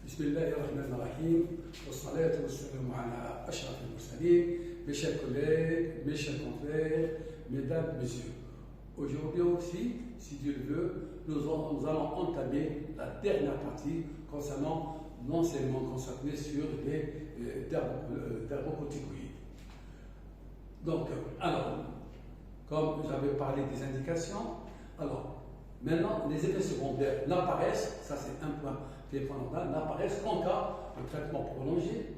بسم الله الرحمن الرحيم والصلاة والسلام على أشرف المرسلين. Mes chers collègues, mes chers confrères, mesdames, messieurs. Aujourd'hui aussi, si Dieu le veut, nous allons entamer la dernière partie concernant l'enseignement consacré sur les dermocorticoïdes. Donc, alors, comme j'avais parlé des indications, alors, maintenant, les effets secondaires n'apparaissent, ça c'est un point fondamental, n'apparaissent qu'en cas de traitement prolongé,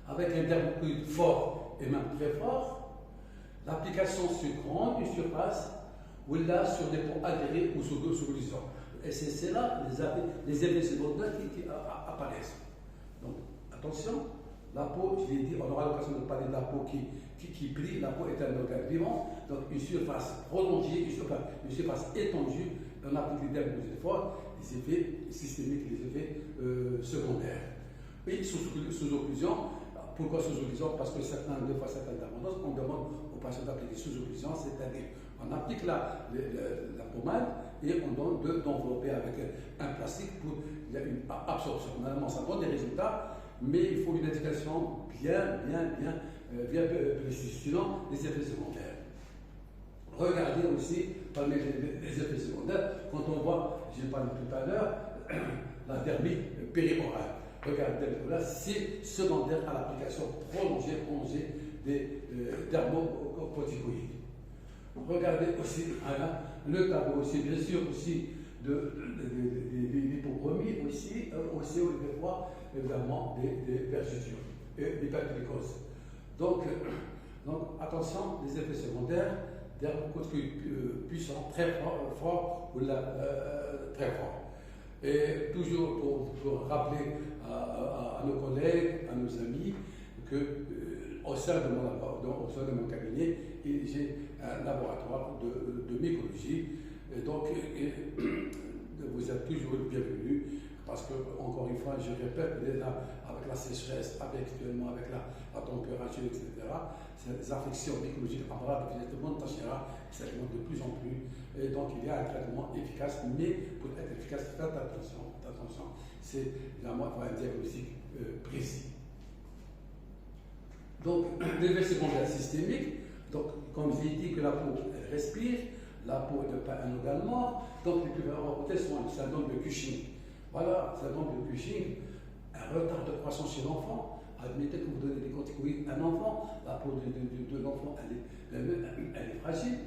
avec un dermocorticoïde fort et même très fort, l'application sur grande surface, ou là sur des peaux adhérées ou sur deux solutions. Et c'est là les effets secondaires qui apparaissent. Donc, attention, la peau, je l'ai dit, on aura l'occasion de parler de la peau qui plie, la peau est un organe vivant, donc une surface prolongée, une surface étendue, on applique les dermocorticoïdes forts, les effets systémiques, les effets secondaires. Et sous occlusion, pourquoi sous occlusion? Parce que deux fois certaines interventions, on demande aux patients d'appliquer sous occlusion, c'est-à-dire on applique la pommade et on donne d'envelopper avec un plastique pour il y a une absorption. Normalement, ça donne des résultats, mais il faut une indication bien précise, sinon les effets secondaires. Regardez aussi parmi les effets secondaires, quand on voit, j'ai parlé tout à l'heure, la dermite périorale. Regardez, là, c'est secondaire à l'application prolongée des dermocorticoïdes. Regardez aussi le tableau aussi, bien sûr, aussi des hypochromies, aussi des fois, évidemment, des vergetures et des hyperglycoses. Donc, attention, les effets secondaires, dermocorticoïdes puissants, très forts ou très forts. Et toujours pour rappeler à nos collègues, à nos amis, que au sein de mon cabinet, j'ai un laboratoire de mycologie. Et donc, vous êtes toujours le bienvenu, parce que, encore une fois, je répète, avec la sécheresse, actuellement avec la température, etc., ces affections mycologiques, tout le monde ça demande de plus en plus. Et donc, il y a un traitement efficace, mais pour être efficace, faites attention. C'est évidemment un diagnostic précis. Donc, l'effet secondaire systémique, donc, comme je l'ai dit, que la peau elle respire, la peau n'est pas un organe mort, donc les plus grands sont le syndrome de Cushing. Voilà, le syndrome de Cushing, un retard de croissance chez l'enfant. Admettez que vous donnez des corticoïdes à un enfant, la peau de l'enfant elle est fragile.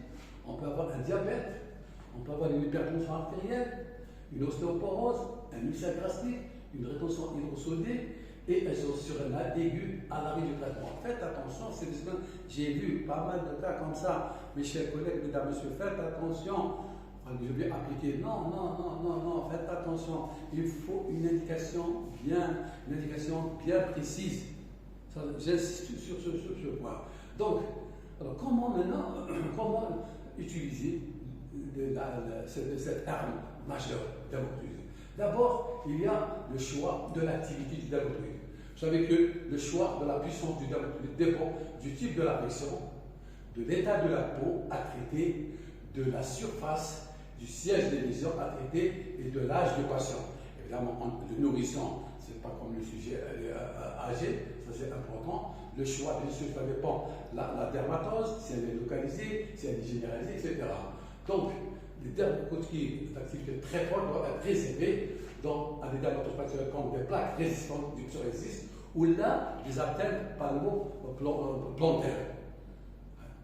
On peut avoir un diabète, on peut avoir une hypertension artérielle, une ostéoporose, un ulcère gastrique, une rétention hydrosodée et elles sont sur un âge aigu à l'arrêt du traitement. Faites attention, j'ai vu pas mal de cas comme ça. Mes chers collègues, mesdames, messieurs, faites attention. Je vais appliquer. Non, faites attention. Il faut une indication bien précise. J'insiste sur ce point. Donc, alors comment utiliser cette arme majeure dermocorticoïde? D'abord, il y a le choix de l'activité du dermocorticoïde. Vous savez que le choix de la puissance du dermocorticoïde dépend du type de l'affection, de l'état de la peau à traiter, de la surface, du siège des lésions à traiter et de l'âge du patient. Évidemment, le nourrisson, ce n'est pas comme le sujet âgé, ça c'est important. Le choix, bien sûr, ça dépend de la dermatose, si elle est localisée, si elle est généralisée, etc. Donc, les dermocorticoïdes d'activité très forte doivent être réservés à des dermatoses comme des plaques résistantes du psoriasis ou là des atteintes palmo-plantaires.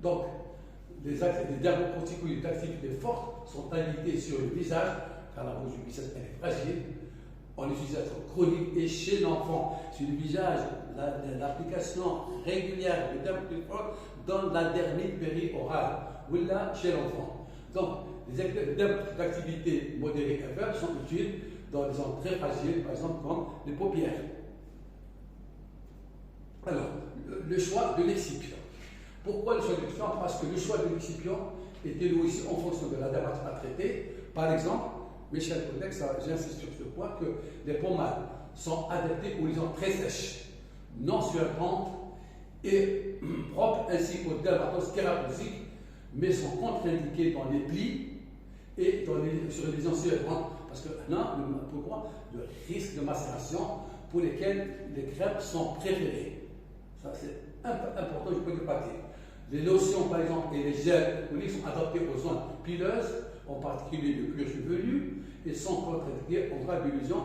Donc, les dermocorticoïdes d'activité forte sont indiqués sur le visage, car la peau du visage elle est fragile, en utilisation chronique et chez l'enfant. Sur le visage, l'application régulière de dermocorticoïdes fortes donne la dermite périorale, ou là chez l'enfant. Donc, les dermocorticoïdes d'activité modérée et faible sont utiles dans des zones très fragiles, par exemple comme les paupières. Alors, le choix de l'excipient. Pourquoi le choix de l'excipient? Parce que le choix de l'excipient est élu aussi en fonction de la dermatose à traiter. Par exemple, mes chers collègues, j'insiste sur ce point, que les pommades sont adaptées aux lésions très sèches, non suintantes et propres ainsi qu'aux dermatoses kératosiques, mais sont contre-indiquées dans les plis et sur les lésions suintantes. Parce que là, pourquoi le risque de macération pour lesquels les crèmes sont préférées. Ça, c'est important, je peux le pas dire. Les lotions, par exemple, et les gels sont adaptés aux zones pileuses, en particulier le cuir chevelu, et sont contre-indiqués en cas d'illusion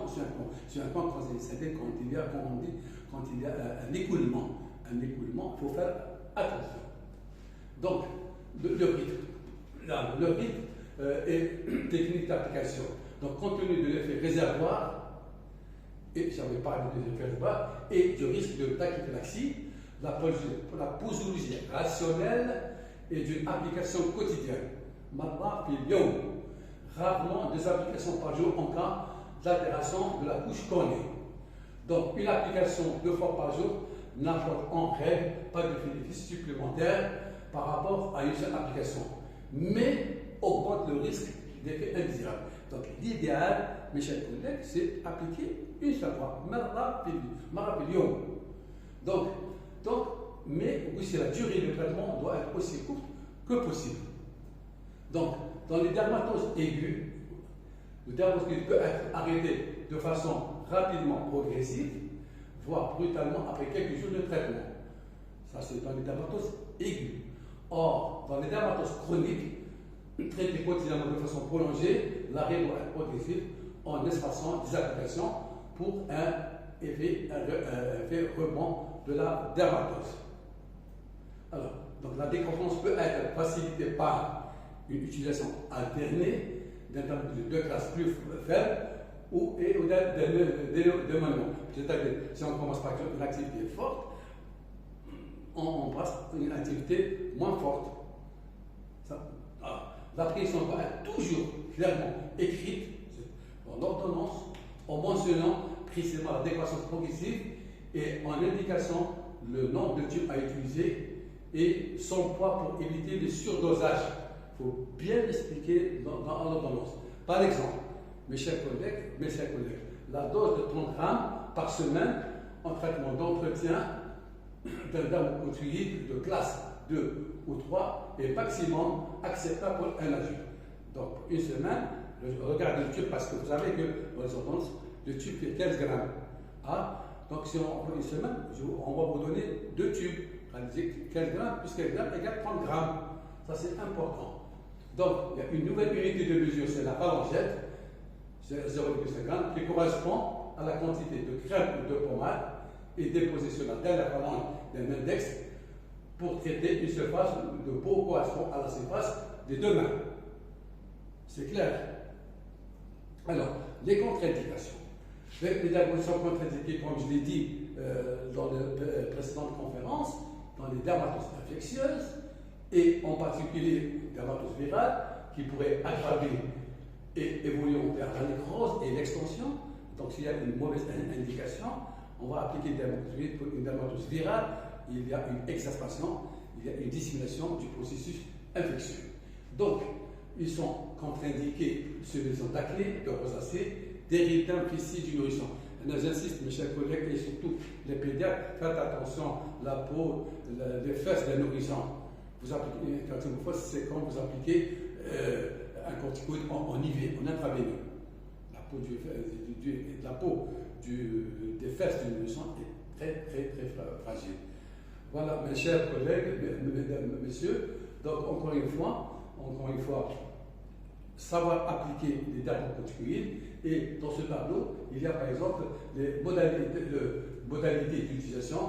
sur un point condensé quand il y a un écoulement. Un écoulement, il faut faire attention. Donc, le rythme est technique d'application. Donc, compte tenu de l'effet réservoir, et j'avais parlé de l'effet réservoir, et du risque de tachyphylaxie, la posologie rationnelle est d'une application quotidienne. Rarement des applications par jour en cas d'altération de la couche cornée. Donc, une application 2 fois par jour n'apporte en règle pas de bénéfice supplémentaire par rapport à une seule application, mais augmente le risque d'effet indésirable. Donc, l'idéal, mes chers collègues, c'est appliquer une seule fois. Donc, mais aussi la durée de traitement doit être aussi courte que possible. Donc, dans les dermatoses aiguës, le dermatose peut être arrêté de façon rapidement progressive, voire brutalement après quelques jours de traitement. Ça, c'est dans les dermatoses aiguës. Or, dans les dermatoses chroniques, traitées quotidiennement de façon prolongée, l'arrêt doit être progressif en espaçant des applications pour un effet rebond de la dermatose. Alors, donc la décroissance peut être facilitée par une utilisation alternée d'intermédiaires de classes plus faibles ou de moment. C'est-à-dire, si on commence par une activité forte, on passe à une activité moins forte. La pression doit être toujours clairement écrite dans l'ordonnance, en mentionnant précisément la décroissance progressive et en indiquant le nombre de tubes à utiliser et son poids pour éviter le surdosage. Il faut bien l'expliquer dans l'ordonnance. Par exemple, mes chers collègues, la dose de 30 grammes par semaine en traitement d'entretien d'un dermatologique de classe 2 ou 3 est maximum acceptable pour un adulte. Donc, une semaine, regardez le tube parce que vous savez que dans les ordonnances, le tube fait 15 grammes. Donc, si on prend une semaine, on va vous donner 2 tubes. 15 grammes plus 15 grammes égale 30 grammes. Ça, c'est important. Donc, il y a une nouvelle unité de mesure, c'est la phalangette, c'est 0,5 grammes, qui correspond à la quantité de crème ou de pommade et déposée sur la dernière phalange d'un index pour traiter une surface de peau correspond à la surface des 2 mains. C'est clair. Alors, les contre-indications. Les dermatoses sont contre-indiquées, comme je l'ai dit dans les précédentes conférences, dans les dermatoses infectieuses et en particulier les dermatoses virales qui pourraient aggraver et évoluer vers la nécrose et l'extension. Donc, s'il y a une mauvaise indication, on va appliquer une dermatose virale. Il y a une exacerbation, il y a une dissimulation du processus infectieux. Donc, ils sont contre-indiqués sur les ondes d'acné, de rosacée, d'érythème fistule du nourrisson. J'insiste, mes chers collègues, et surtout les pédiatres, faites attention, la peau, les fesses des nourrissons. Vous appliquez, quand vous faites, c'est comme vous appliquez un corticoïde en IV, en intraveineux. La peau des fesses du nourrisson est très, très, très fragile. Voilà, mes chers collègues, mesdames, messieurs, donc encore une fois, savoir appliquer les dermocorticoïdes. Et dans ce tableau, il y a par exemple les modalités d'utilisation,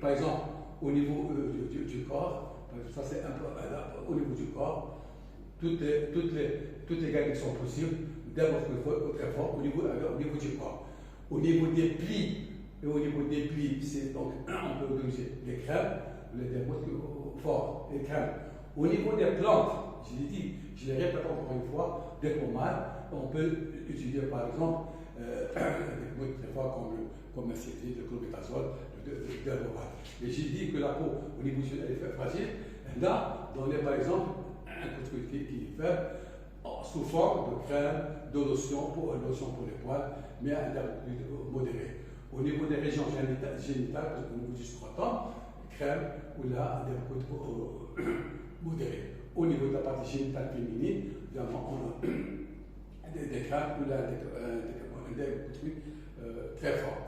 par exemple au niveau du corps, ça c'est un peu au niveau du corps, toutes les gammes sont possibles, très fort au niveau du corps. Au niveau des plis, c'est donc, on peut utiliser les crèmes, les dermatoses forts, les crèmes. Au niveau des plantes, je l'ai dit, je les répète encore une fois, des pommades, on peut utiliser par exemple des mots très forts comme un CD, le clobétasol, de pommade. Et j'ai dit que la peau, au niveau du est fragile, là, donner par exemple un corticoïde qui est faible, sous forme de crème, de lotion pour les poils, mais à un dermatologie modéré. Au niveau des régions génitales, au niveau du scrotum, crème ou là, un dermatologie modéré. Au niveau de la partie génitale féminine, évidemment, des craques ou un truc très fort.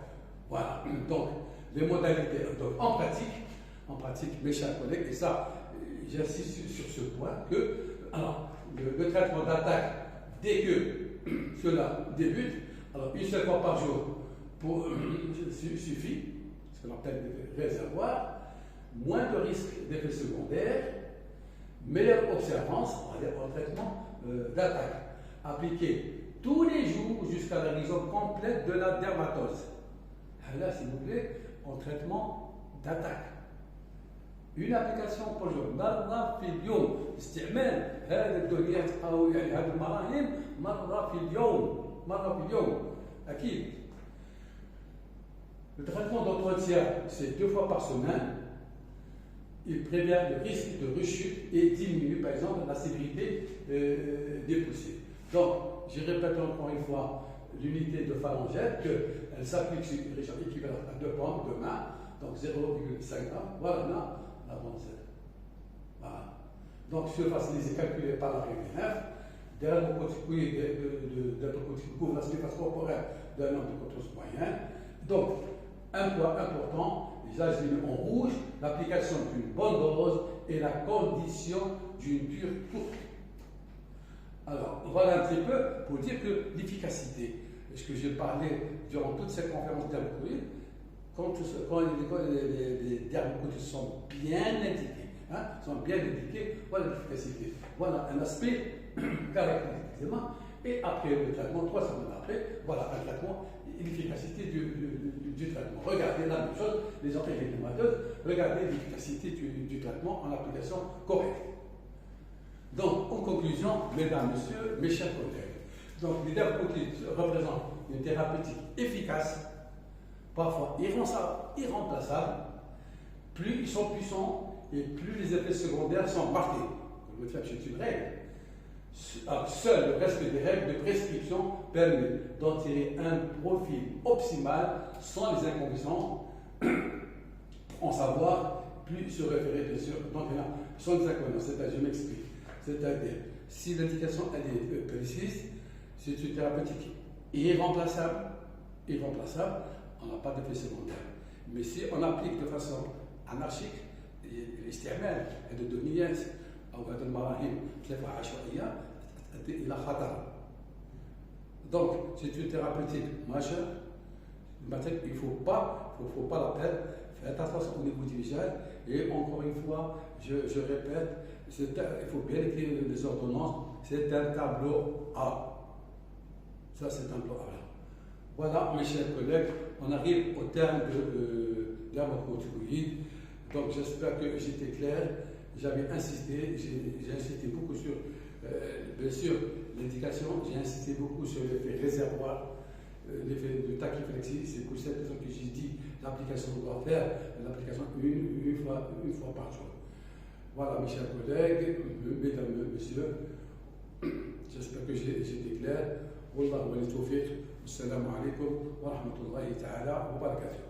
Voilà. Donc, les modalités. Donc, en pratique, mes chers collègues, et ça, j'insiste sur ce point, que alors, le traitement d'attaque, dès que cela débute, alors une seule fois par jour suffit, ce qu'on appelle des réservoirs, moins de risques d'effets secondaires, meilleure observance, on va dire, en traitement d'attaque, appliqué tous les jours jusqu'à la guérison complète de la dermatose. Là, s'il vous plaît, en traitement d'attaque. Une application pour jour. مرة في اليوم استعمال هذه الدهنيات أو يعني هذه المراهم مرة في اليوم أكيد. Le traitement d'entretien, c'est 2 fois par semaine. Il prévient le risque de rechute et diminue, par exemple, la sévérité des poussées. Donc, je répète encore une fois l'unité de phalangettes, qu'elle s'applique sur une région équivalente à 2 pommes de main, donc 0,5 g. Voilà la lancette. Voilà. Donc, surface lisée calculée par la règle 9. Dermocorticoïde couvre la surface corporelle d'un homme de contours moyen. Donc, un point important, là je mets en rouge, l'application d'une bonne dose et la condition d'une cure courte. Alors, voilà un petit peu pour dire que l'efficacité, ce que j'ai parlé durant toute cette conférence dermocorticoïde, quand les dermocorticoïdes sont bien indiqués, voilà l'efficacité. Voilà un aspect caractéristique. Et après le traitement, 3 semaines après, voilà un traitement et l'efficacité du traitement. Regardez la même chose, les antiréclamateuses, regardez l'efficacité du traitement en application correcte. Donc, en conclusion, mesdames, messieurs, mes chers collègues, donc les dermocorticoïdes représentent une thérapeutique efficace, parfois irremplaçable. Plus ils sont puissants et plus les effets secondaires sont marqués. Comme le fait c'est une règle. Seul le respect des règles de prescription permet d'en tirer un profil optimal sans les inconvénients. En savoir, plus se référer bien sûr. Donc là, sans les inconvénients, c'est-à-dire, je m'explique. C'est-à-dire, si l'indication elle est précise, c'est une thérapeutique irremplaçable, on n'a pas d'effet secondaire. Mais si on applique de façon anarchique, الاستعمال هذه الدهنيات او هذه المراهم تلقى عشوائيه تؤدي الى خطر. Donc c'est une thérapeutique majeure. Il ne faut pas la perdre. Faites attention au niveau du visage. Et encore une fois, je répète, il faut bien écrire les ordonnances. C'est un tableau A. Ça, c'est un tableau A. Voilà, mes chers collègues, on arrive au terme de dermocorticoïdes. Donc j'espère que j'étais clair. J'avais insisté, j'ai insisté beaucoup sur, bien sûr, l'indication, j'ai insisté beaucoup sur l'effet réservoir, l'effet de tachyphylaxie, c'est pour cette raison que j'ai dit l'application doit faire l'application une fois par jour. Voilà, mes chers collègues, mesdames, messieurs, j'espère que j'ai été clair. Wallahu wa li tawfiq. Assalamu alaikum wa rahmatullahi ta'ala wa barakatuh.